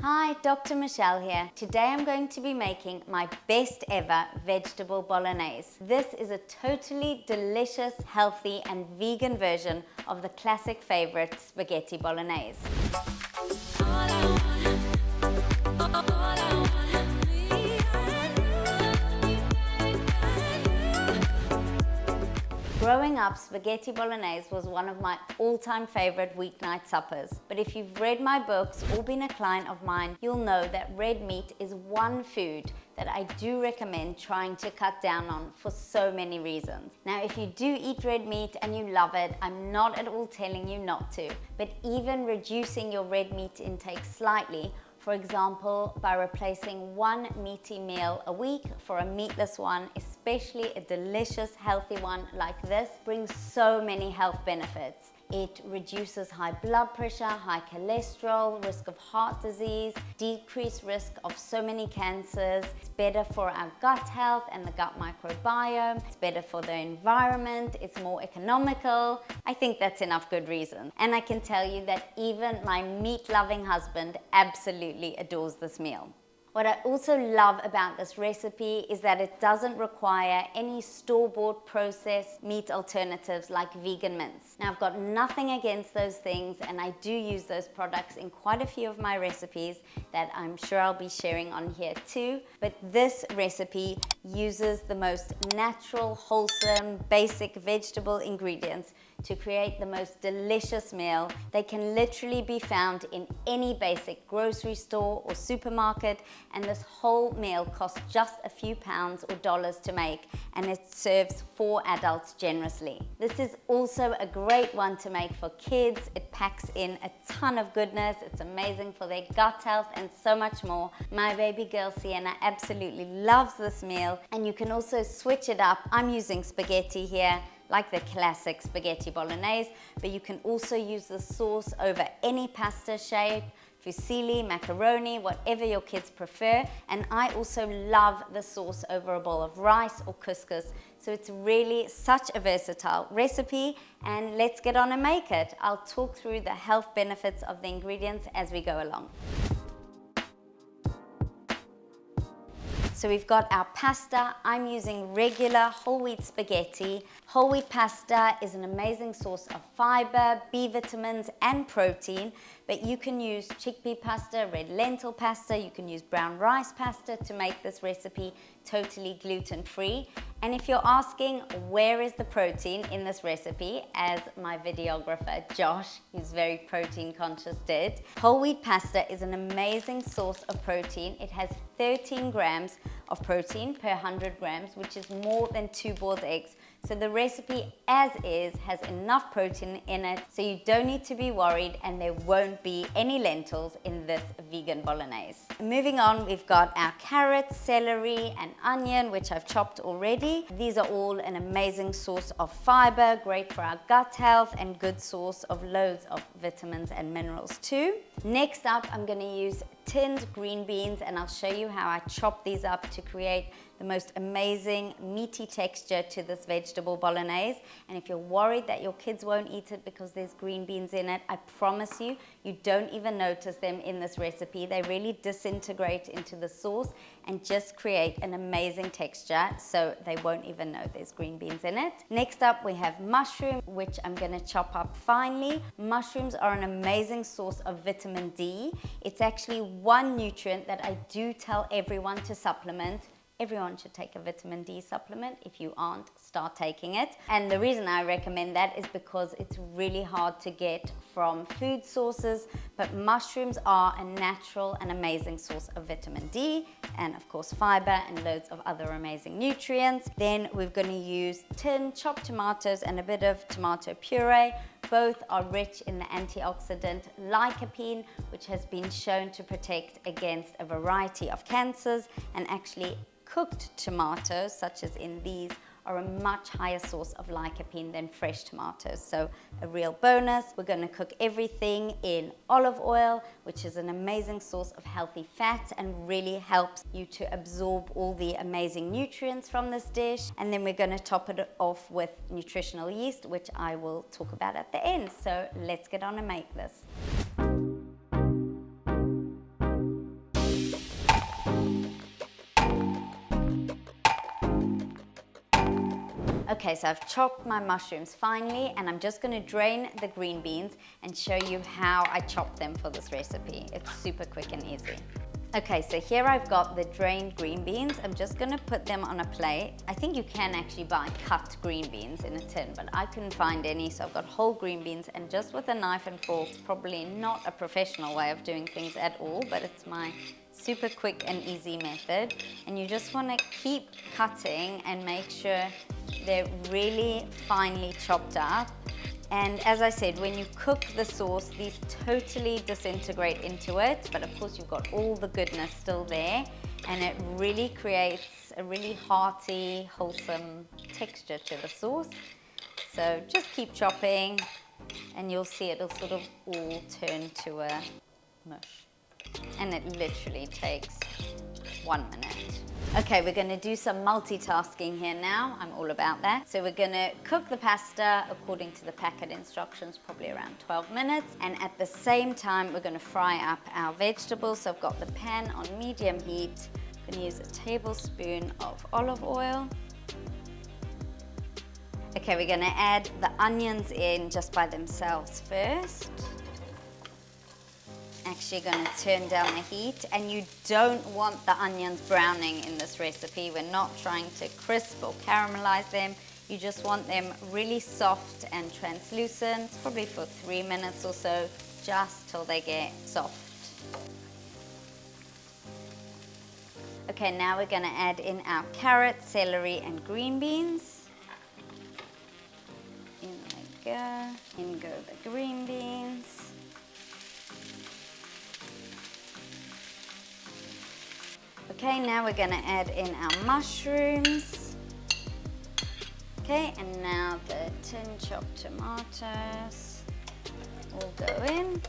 Hi, Dr. Michelle here. Today I'm going to be making my best ever vegetable bolognese. This is a totally delicious, healthy and vegan version of the classic favorite spaghetti bolognese. Growing up, spaghetti bolognese was one of my all-time favorite weeknight suppers. But if you've read my books or been a client of mine, you'll know that red meat is one food that I do recommend trying to cut down on for so many reasons. Now, if you do eat red meat and you love it, I'm not at all telling you not to, but even reducing your red meat intake slightly, for example, by replacing one meaty meal a week for a meatless one, especially a delicious, healthy one like this, brings so many health benefits. It reduces high blood pressure, high cholesterol, risk of heart disease, decreased risk of so many cancers. It's better for our gut health and the gut microbiome. It's better for the environment. It's more economical. I think that's enough good reason. And I can tell you that even my meat-loving husband absolutely adores this meal. What I also love about this recipe is that it doesn't require any store-bought processed meat alternatives like vegan mince. Now, I've got nothing against those things, and I do use those products in quite a few of my recipes that I'm sure I'll be sharing on here too. But this recipe uses the most natural, wholesome, basic vegetable ingredients to create the most delicious meal. They can literally be found in any basic grocery store or supermarket, and this whole meal costs just a few pounds or dollars to make, and it serves 4 adults generously. This is also a great one to make for kids. It packs in a ton of goodness. It's amazing for their gut health and so much more. My baby girl Sienna absolutely loves this meal, and you can also switch it up. I'm using spaghetti here, like the classic spaghetti bolognese, but you can also use the sauce over any pasta shape, fusilli, macaroni, whatever your kids prefer. And I also love the sauce over a bowl of rice or couscous. So it's really such a versatile recipe, and let's get on and make it. I'll talk through the health benefits of the ingredients as we go along. So we've got our pasta. I'm using regular whole wheat spaghetti. Whole wheat pasta is an amazing source of fiber, B vitamins and protein, but you can use chickpea pasta, red lentil pasta, you can use brown rice pasta to make this recipe totally gluten-free. And if you're asking where is the protein in this recipe, as my videographer Josh, who's very protein conscious, did, whole wheat pasta is an amazing source of protein. It has 13 grams of protein per 100 grams, which is more than 2 boiled eggs. So the recipe as is has enough protein in it, so you don't need to be worried, and there won't be any lentils in this vegan bolognese. Moving on, we've got our carrots, celery and onion, which I've chopped already. These are all an amazing source of fiber, great for our gut health, and good source of loads of vitamins and minerals too. Next up, I'm going to use tinned green beans, and I'll show you how I chop these up to create the most amazing meaty texture to this vegetable bolognese. And if you're worried that your kids won't eat it because there's green beans in it, I promise you, you don't even notice them in this recipe. They really disintegrate into the sauce and just create an amazing texture, so they won't even know there's green beans in it. Next up, we have mushroom, which I'm gonna chop up finely. Mushrooms are an amazing source of vitamin D. It's actually one nutrient that I do tell everyone to supplement. Everyone should take a vitamin D supplement. If you aren't, start taking it. And the reason I recommend that is because it's really hard to get from food sources, but mushrooms are a natural and amazing source of vitamin D, and of course fiber and loads of other amazing nutrients. Then we're going to use tinned chopped tomatoes and a bit of tomato puree. Both are rich in the antioxidant lycopene, which has been shown to protect against a variety of cancers, and actually cooked tomatoes, such as in these, are a much higher source of lycopene than fresh tomatoes. So a real bonus. We're going to cook everything in olive oil, which is an amazing source of healthy fats and really helps you to absorb all the amazing nutrients from this dish. And then we're going to top it off with nutritional yeast, which I will talk about at the end. So let's get on and make this. Okay, so I've chopped my mushrooms finely, and I'm just gonna drain the green beans and show you how I chop them for this recipe. It's super quick and easy. Okay, so here I've got the drained green beans. I'm just gonna put them on a plate. I think you can actually buy cut green beans in a tin, but I couldn't find any, so I've got whole green beans, and just with a knife and fork, probably not a professional way of doing things at all, but it's my super quick and easy method. And you just wanna keep cutting and make sure they're really finely chopped up. And as I said, when you cook the sauce, these totally disintegrate into it, but of course you've got all the goodness still there, and it really creates a really hearty, wholesome texture to the sauce. So just keep chopping, and you'll see it'll sort of all turn to a mush. And it literally takes 1 minute. Okay, we're gonna do some multitasking here now. I'm all about that. So we're gonna cook the pasta according to the packet instructions, probably around 12 minutes. And at the same time, we're gonna fry up our vegetables. So I've got the pan on medium heat. I'm gonna use a tablespoon of olive oil. Okay, we're gonna add the onions in just by themselves first. Actually going to turn down the heat, and you don't want the onions browning in this recipe. We're not trying to crisp or caramelize them. You just want them really soft and translucent, probably for 3 minutes or so, just till they get soft. Okay, now we're going to add in our carrots, celery and green beans. In they go. In go the green beans. Okay, now we're gonna add in our mushrooms. Okay, and now the tin chopped tomatoes will go in.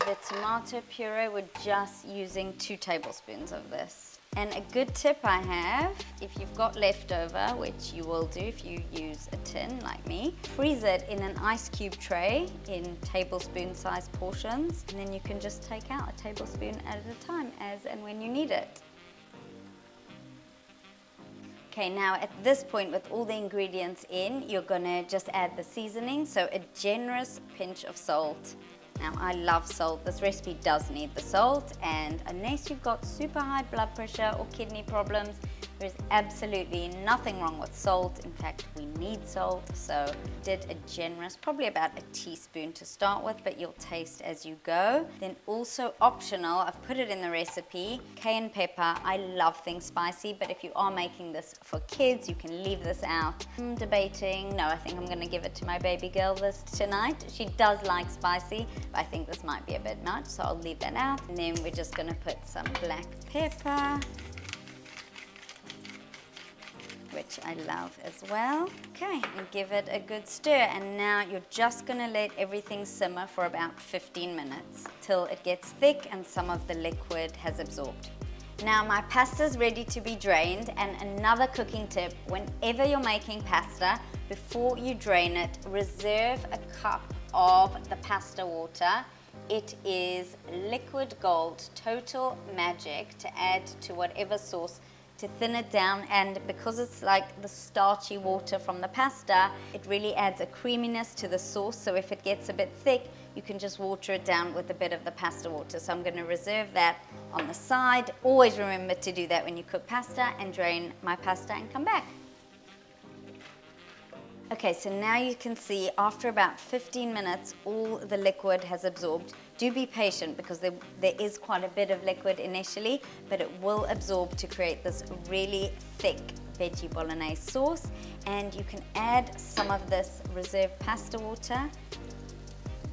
The tomato puree, we're just using 2 tablespoons of this. And a good tip I have, if you've got leftover, which you will do if you use a tin like me, freeze it in an ice cube tray in tablespoon sized portions, and then you can just take out a tablespoon at a time as and when you need it. Okay, now at this point with all the ingredients in, you're gonna just add the seasoning, so a generous pinch of salt. Now I love salt, this recipe does need the salt, and unless you've got super high blood pressure or kidney problems, there's absolutely nothing wrong with salt. In fact, we need salt, so did a generous, probably about a teaspoon to start with, but you'll taste as you go. Then also optional, I've put it in the recipe, cayenne pepper. I love things spicy, but if you are making this for kids, you can leave this out. I'm debating, no, I think I'm gonna give it to my baby girl this tonight. She does like spicy, but I think this might be a bit much, so I'll leave that out. And then we're just gonna put some black pepper, which I love as well. Okay, and give it a good stir. And now you're just gonna let everything simmer for about 15 minutes till it gets thick and some of the liquid has absorbed. Now my pasta's ready to be drained, and another cooking tip, whenever you're making pasta, before you drain it, reserve a cup of the pasta water. It is liquid gold, total magic to add to whatever sauce to thin it down, and because it's like the starchy water from the pasta, it really adds a creaminess to the sauce, so if it gets a bit thick, you can just water it down with a bit of the pasta water. So I'm going to reserve that on the side. Always remember to do that when you cook pasta, and drain my pasta and come back. Okay, so now you can see after about 15 minutes, all the liquid has absorbed. Do be patient because there is quite a bit of liquid initially, but it will absorb to create this really thick veggie bolognese sauce. And you can add some of this reserved pasta water.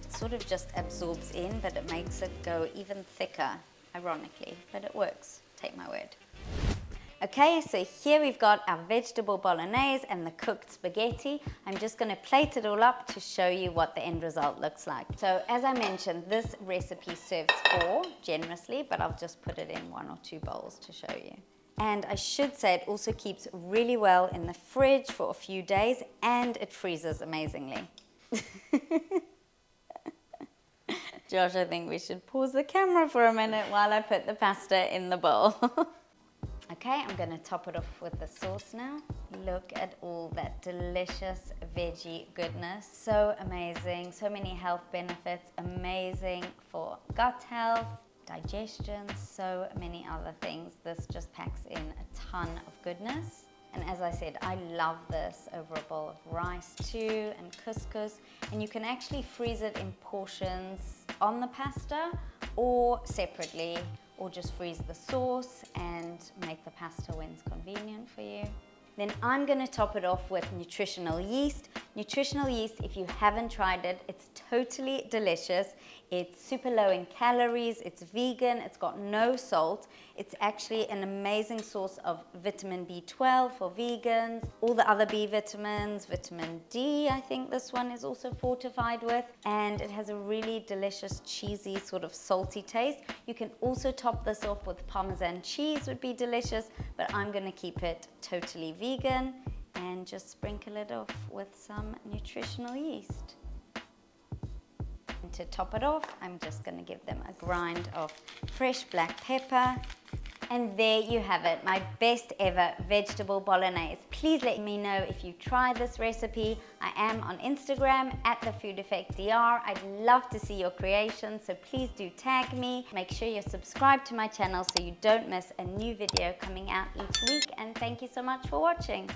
It sort of just absorbs in, but it makes it go even thicker, ironically, but it works, take my word. Okay, so here we've got our vegetable bolognese and the cooked spaghetti. I'm just going to plate it all up to show you what the end result looks like. So as I mentioned, this recipe serves 4 generously, but I'll just put it in 1 or 2 bowls to show you. And I should say it also keeps really well in the fridge for a few days, and it freezes amazingly. Josh, I think we should pause the camera for a minute while I put the pasta in the bowl. Okay, I'm gonna top it off with the sauce now. Look at all that delicious veggie goodness. So amazing, so many health benefits, amazing for gut health, digestion, so many other things. This just packs in a ton of goodness. And as I said, I love this over a bowl of rice too, and couscous. And you can actually freeze it in portions on the pasta or separately, or just freeze the sauce and make the pasta when it's convenient for you. Then I'm gonna top it off with nutritional yeast. Nutritional yeast, if you haven't tried it, it's totally delicious. It's super low in calories, it's vegan, it's got no salt. It's actually an amazing source of vitamin B12 for vegans, all the other B vitamins, vitamin D, I think this one is also fortified with, and it has a really delicious, cheesy, sort of salty taste. You can also top this off with Parmesan cheese, would be delicious, but I'm gonna keep it totally vegan and just sprinkle it off with some nutritional yeast. And to top it off, I'm just going to give them a grind of fresh black pepper. And there you have it, my best ever vegetable bolognese. Please let me know if you try this recipe. I am on Instagram at @thefoodeffectdr. I'd love to see your creations, so please do tag me. Make sure you're subscribed to my channel so you don't miss a new video coming out each week. And thank you so much for watching.